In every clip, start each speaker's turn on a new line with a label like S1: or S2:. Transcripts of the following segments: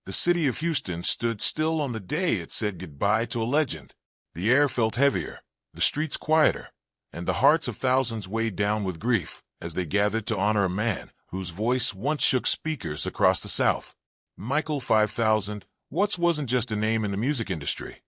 S1: The city of Houston stood still on the day it said goodbye to a legend. The air felt heavier, the streets quieter, and the hearts of thousands weighed down with grief as they gathered to honor a man whose voice once shook speakers across the South. Michael 5000 Watts wasn't just a name in the music industry.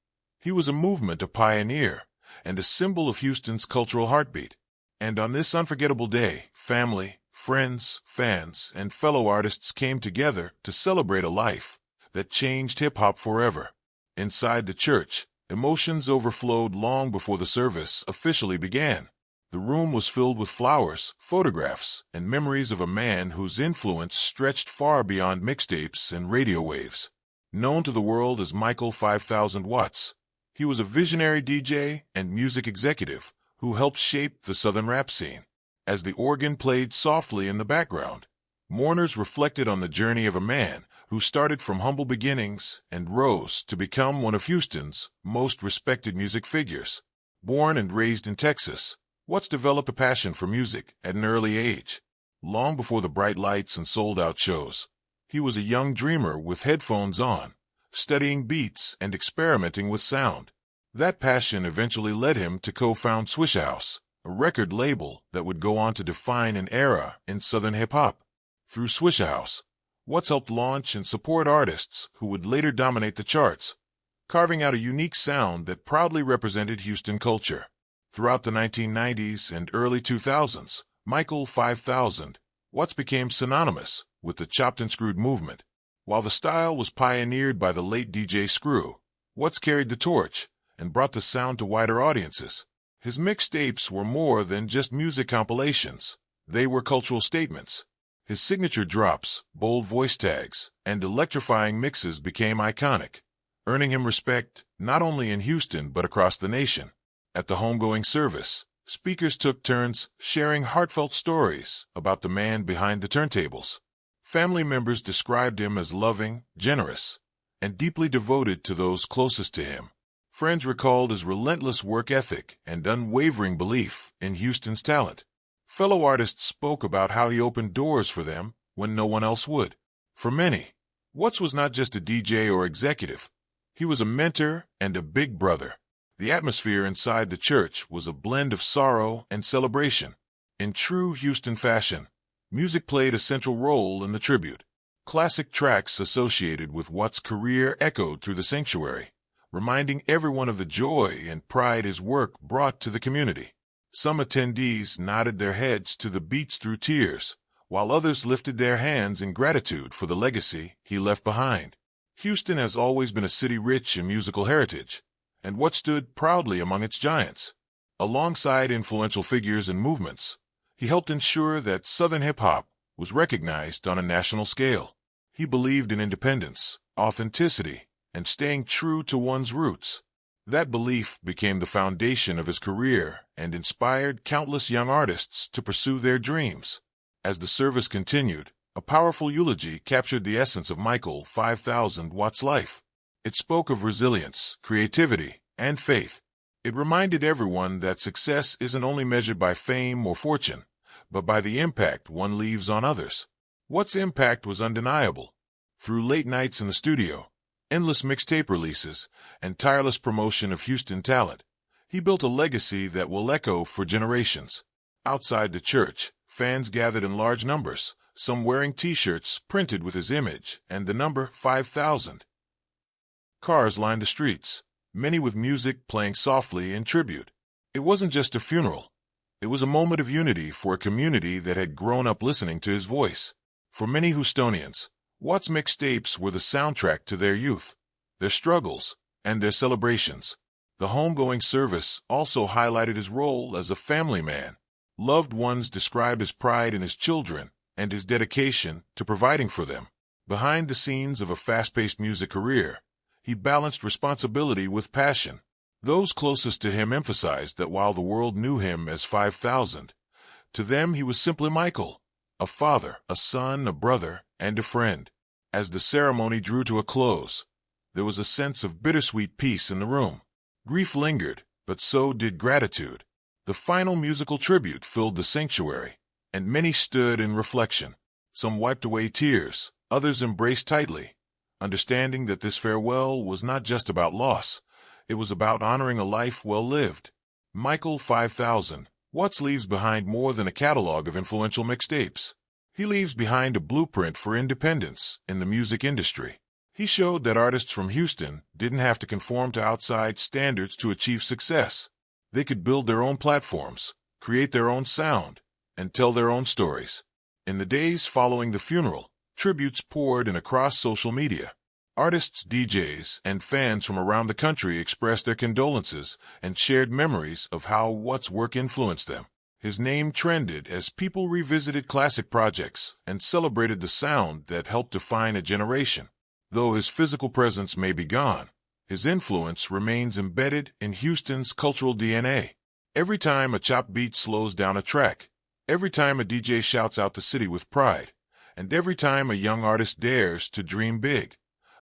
S1: He was a movement, a pioneer, and a symbol of Houston's cultural heartbeat. And on this unforgettable day, family, friends, fans, and fellow artists came together to celebrate a life that changed hip-hop forever. Inside the church, emotions overflowed long before the service officially began. The room was filled with flowers, photographs, and memories of a man whose influence stretched far beyond mixtapes and radio waves. Known to the world as Michael 5000 Watts, he was a visionary DJ and music executive who helped shape the Southern rap scene. As the organ played softly in the background, mourners reflected on the journey of a man who started from humble beginnings and rose to become one of Houston's most respected music figures. Born and raised in Texas, Watts developed a passion for music at an early age. Long before the bright lights and sold-out shows, he was a young dreamer with headphones on, studying beats and experimenting with sound. That passion eventually led him to co-found Swishahouse, a record label that would go on to define an era in Southern hip-hop. Through Swishahouse, Watts helped launch and support artists who would later dominate the charts, carving out a unique sound that proudly represented Houston culture. Throughout the 1990s and early 2000s, Michael 5000 Watts became synonymous with the chopped and screwed movement. While the style was pioneered by the late DJ Screw, Watts carried the torch and brought the sound to wider audiences. His mixtapes were more than just music compilations. They were cultural statements. His signature drops, bold voice tags, and electrifying mixes became iconic, earning him respect not only in Houston but across the nation. At the Homegoing service, speakers took turns sharing heartfelt stories about the man behind the turntables. Family members described him as loving, generous, and deeply devoted to those closest to him. Friends recalled his relentless work ethic and unwavering belief in Houston's talent. Fellow artists spoke about how he opened doors for them when no one else would. For many, Watts was not just a DJ or executive. He was a mentor and a big brother. The atmosphere inside the church was a blend of sorrow and celebration. In true Houston fashion, music played a central role in the tribute. Classic tracks associated with Watts' career echoed through the sanctuary, reminding everyone of the joy and pride his work brought to the community. Some attendees nodded their heads to the beats through tears, while others lifted their hands in gratitude for the legacy he left behind. Houston has always been a city rich in musical heritage, and Watts stood proudly among its giants. Alongside influential figures and movements, he helped ensure that Southern hip-hop was recognized on a national scale. He believed in independence, authenticity, and staying true to one's roots. That belief became the foundation of his career and inspired countless young artists to pursue their dreams. As the service continued, a powerful eulogy captured the essence of Michael 5000 Watts' life. It spoke of resilience, creativity, and faith. It reminded everyone that success isn't only measured by fame or fortune, but by the impact one leaves on others. Watts' impact was undeniable. Through late nights in the studio, endless mixtape releases, and tireless promotion of Houston talent, he built a legacy that will echo for generations. Outside the church, fans gathered in large numbers, some wearing T-shirts printed with his image and the number 5000. Cars lined the streets, many with music playing softly in tribute. It wasn't just a funeral. It was a moment of unity for a community that had grown up listening to his voice. For many Houstonians, Watts' mixtapes were the soundtrack to their youth, their struggles, and their celebrations. The homegoing service also highlighted his role as a family man. Loved ones described his pride in his children and his dedication to providing for them. Behind the scenes of a fast-paced music career, he balanced responsibility with passion. Those closest to him emphasized that while the world knew him as 5000, to them he was simply Michael, a father, a son, a brother, and a friend. As the ceremony drew to a close, there was a sense of bittersweet peace in the room. Grief lingered, but so did gratitude. The final musical tribute filled the sanctuary, and many stood in reflection. Some wiped away tears, others embraced tightly, understanding that this farewell was not just about loss. It was about honoring a life well lived. Michael 5000 Watts leaves behind more than a catalog of influential mixtapes. He leaves behind a blueprint for independence in the music industry. He showed that artists from Houston didn't have to conform to outside standards to achieve success. They could build their own platforms, create their own sound, and tell their own stories. In the days following the funeral, tributes poured in across social media. Artists, DJs, and fans from around the country expressed their condolences and shared memories of how Watts' work influenced them. His name trended as people revisited classic projects and celebrated the sound that helped define a generation. Though his physical presence may be gone, his influence remains embedded in Houston's cultural DNA. Every time a chop beat slows down a track, every time a DJ shouts out the city with pride, and every time a young artist dares to dream big,